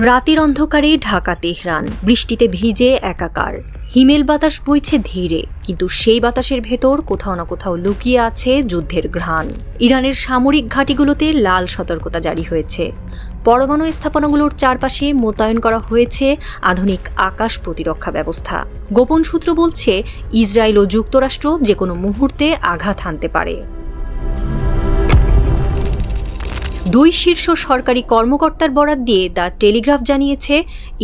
রাতের অন্ধকারে ঢাকা তেহরান, বৃষ্টিতে ভিজে একাকার। হিমেল বাতাস বইছে ধীরে, কিন্তু সেই বাতাসের ভেতর কোথাও না কোথাও লুকিয়ে আছে যুদ্ধের ঘ্রাণ। ইরানের সামরিক ঘাঁটিগুলোতে লাল সতর্কতা জারি হয়েছে। পরমাণু স্থাপনাগুলোর চারপাশে মোতায়েন করা হয়েছে আধুনিক আকাশ প্রতিরক্ষা ব্যবস্থা। গোপন সূত্র বলছে, ইসরায়েল ও যুক্তরাষ্ট্র যে কোনো মুহূর্তে আঘাত হানতে পারে। দুই শীর্ষ সরকারি কর্মকর্তার বরাত দিয়ে দ্য টেলিগ্রাফ জানিয়েছে,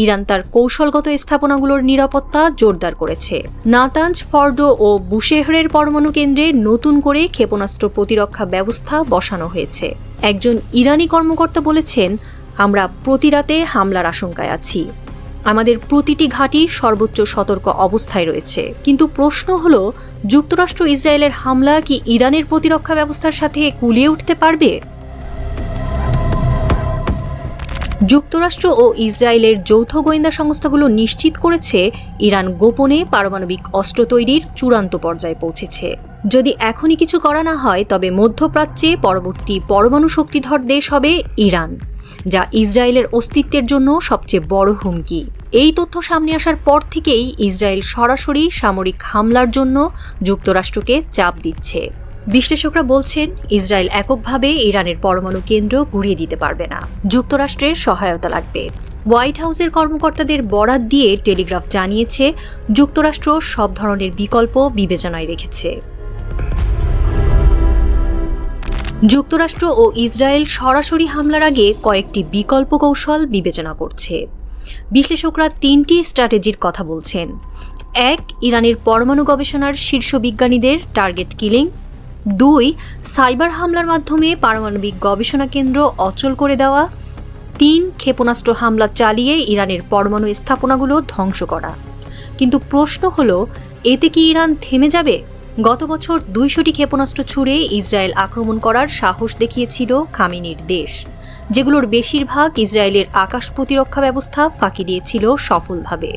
ইরান তার কৌশলগত স্থাপনাগুলোর নিরাপত্তা জোরদার করেছে। নাতাঞ্জ, ফর্ডো ও বুশেহরের পরমাণু কেন্দ্রে নতুন করে ক্ষেপণাস্ত্র প্রতিরক্ষা ব্যবস্থা বসানো হয়েছে। একজন ইরানি কর্মকর্তা বলেছেন, আমরা প্রতি রাতে হামলার আশঙ্কায় আছি। আমাদের প্রতিটি ঘাঁটি সর্বোচ্চ সতর্ক অবস্থায় রয়েছে। কিন্তু প্রশ্ন হলো, যুক্তরাষ্ট্র ইসরায়েলের হামলা কি ইরানের প্রতিরক্ষা ব্যবস্থার সাথে কুলিয়ে উঠতে পারবে? যুক্তরাষ্ট্র ও ইসরায়েলের যৌথ গোয়েন্দা সংস্থাগুলো নিশ্চিত করেছে, ইরান গোপনে পারমাণবিক অস্ত্র তৈরির চূড়ান্ত পর্যায়ে পৌঁছেছে। যদি এখনই কিছু করা না হয়, তবে মধ্যপ্রাচ্যে পরবর্তী পরমাণু শক্তিধর দেশ হবে ইরান, যা ইসরায়েলের অস্তিত্বের জন্য সবচেয়ে বড় হুমকি। এই তথ্য সামনে আসার পর থেকেই ইসরায়েল সরাসরি সামরিক হামলার জন্য যুক্তরাষ্ট্রকে চাপ দিচ্ছে। বিশ্লেষকরা বলছেন, ইসরায়েল এককভাবে ইরানের পরমাণু কেন্দ্র গুঁড়িয়ে দিতে পারবে না, যুক্তরাষ্ট্রের সহায়তা লাগবে। হোয়াইট হাউসের কর্মকর্তাদের বরাত দিয়ে টেলিগ্রাফ জানিয়েছে, যুক্তরাষ্ট্র সব ধরনের বিকল্প বিবেচনায় রেখেছে। যুক্তরাষ্ট্র ও ইসরায়েল সরাসরি হামলার আগে কয়েকটি বিকল্প কৌশল বিবেচনা করছে। বিশ্লেষকরা তিনটি স্ট্র্যাটেজির কথা বলছেন। 1. ইরানের পরমাণু গবেষণার শীর্ষ বিজ্ঞানীদের টার্গেট কিলিং। 2. সাইবার হামলার মাধ্যমে পারমাণবিক গবেষণা কেন্দ্র অচল করে দেওয়া। 3. ক্ষেপণাস্ত্র হামলা চালিয়ে ইরানের পরমাণু স্থাপনাগুলো ধ্বংস করা। কিন্তু প্রশ্ন হলো, এতে কি ইরান থেমে যাবে? গত বছর 200টি ক্ষেপণাস্ত্র ছুড়ে ইসরায়েল আক্রমণ করার সাহস দেখিয়েছিল খামেনির দেশ, যেগুলোর বেশিরভাগ ইসরায়েলের আকাশ প্রতিরক্ষা ব্যবস্থা ফাঁকি দিয়েছিল সফলভাবে।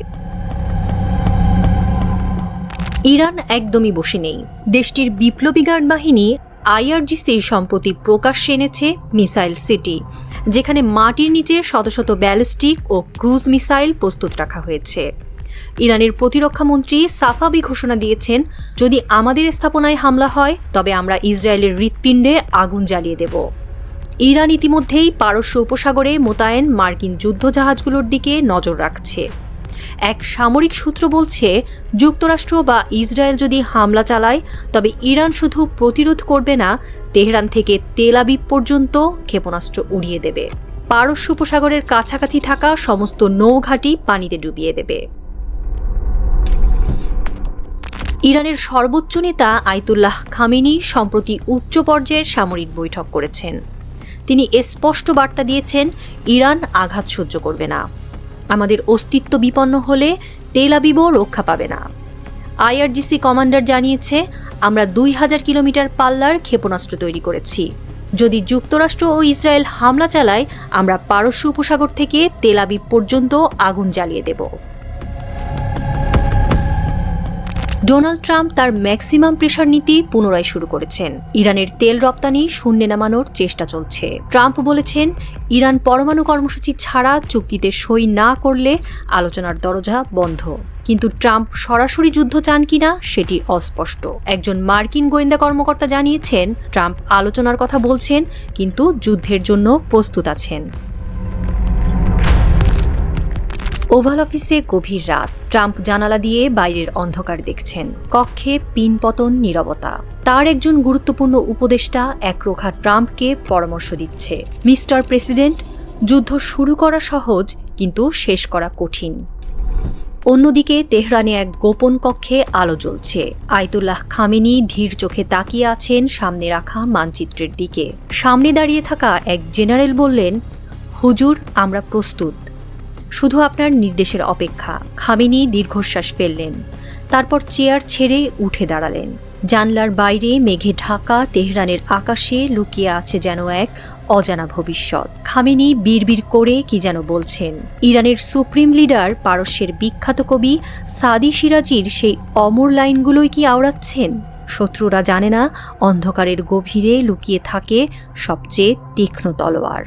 ইরান একদমই বসে নেই। দেশটির বিপ্লবী গার্ড বাহিনী IRGC সম্প্রতি প্রকাশ্যে এনেছে মিসাইল সিটি, যেখানে মাটির নিচে শত শত ব্যালিস্টিক ও ক্রুজ মিসাইল প্রস্তুত রাখা হয়েছে। ইরানের প্রতিরক্ষা মন্ত্রী সাফাবি ঘোষণা দিয়েছেন, যদি আমাদের স্থাপনায় হামলা হয়, তবে আমরা ইসরায়েলের হৃৎপিণ্ডে আগুন জ্বালিয়ে দেব। ইরান ইতিমধ্যেই পারস্য উপসাগরে মোতায়েন মার্কিন যুদ্ধজাহাজগুলোর দিকে নজর রাখছে। এক সামরিক সূত্র বলছে, যুক্তরাষ্ট্র বা ইসরায়েল যদি হামলা চালায়, তবে ইরান শুধু প্রতিরোধ করবে না, তেহরান থেকে তেল আবিব পর্যন্ত ক্ষেপণাস্ত্র উড়িয়ে দেবে। পারস্য উপসাগরের কাছাকাছি থাকা সমস্ত নৌঘাঁটি পানিতে ডুবিয়ে দেবে। ইরানের সর্বোচ্চ নেতা আয়াতুল্লাহ খামেনি সম্প্রতি উচ্চ পর্যায়ের সামরিক বৈঠক করেছেন। তিনি স্পষ্ট বার্তা দিয়েছেন, ইরান আঘাত সহ্য করবে না। আমাদের অস্তিত্ব বিপন্ন হলে তেল আবিবও রক্ষা পাবে না। IRGC কমান্ডার জানিয়েছে, আমরা 2000 কিলোমিটার পাল্লার ক্ষেপণাস্ত্র তৈরি করেছি। যদি যুক্তরাষ্ট্র ও ইসরায়েল হামলা চালায়, আমরা পারস্য উপসাগর থেকে তেল আবিব পর্যন্ত আগুন জ্বালিয়ে দেব। ডোনাল্ড ট্রাম্প তার ম্যাক্সিমাম প্রেশার নীতি পুনরায় শুরু করেছেন। ইরানের তেল রপ্তানি শূন্যে নামানোর চেষ্টা চলছে। ট্রাম্প বলেছেন, ইরান পরমাণু কর্মসূচি ছাড়া চুক্তিতে সই না করলে আলোচনার দরজা বন্ধ। কিন্তু ট্রাম্প সরাসরি যুদ্ধ চান কিনা সেটি অস্পষ্ট। একজন মার্কিন গোয়েন্দা কর্মকর্তা জানিয়েছেন, ট্রাম্প আলোচনার কথা বলছেন, কিন্তু যুদ্ধের জন্য প্রস্তুত আছেন। ওভাল অফিসে গভীর রাত। ট্রাম্প জানালা দিয়ে বাইরের অন্ধকার দেখছেন। কক্ষে পিনপতন নীরবতা। তার একজন গুরুত্বপূর্ণ উপদেষ্টা একরোখা ট্রাম্পকে পরামর্শ দিচ্ছে, মিস্টার প্রেসিডেন্ট, যুদ্ধ শুরু করা সহজ, কিন্তু শেষ করা কঠিন। অন্যদিকে তেহরানে এক গোপন কক্ষে আলো জ্বলছে। আয়াতুল্লাহ খামেনি ধীর চোখে তাকিয়ে আছেন সামনে রাখা মানচিত্রের দিকে। সামনে দাঁড়িয়ে থাকা এক জেনারেল বললেন, হুজুর, আমরা প্রস্তুত, শুধু আপনার নির্দেশের অপেক্ষা। খামেনি দীর্ঘশ্বাস ফেললেন, তারপর চেয়ার ছেড়ে উঠে দাঁড়ালেন। জানলার বাইরে মেঘে ঢাকা তেহরানের আকাশে লুকিয়ে আছে যেন এক অজানা ভবিষ্যৎ। খামেনি বিড়বিড় করে কি যেন বলছেন। ইরানের সুপ্রিম লিডার পারস্যের বিখ্যাত কবি সাদি সিরাজির সেই অমর লাইনগুলোই কি আওড়াচ্ছেন? শত্রুরা জানে না, অন্ধকারের গভীরে লুকিয়ে থাকে সবচেয়ে তীক্ষ্ণ তলোয়ার।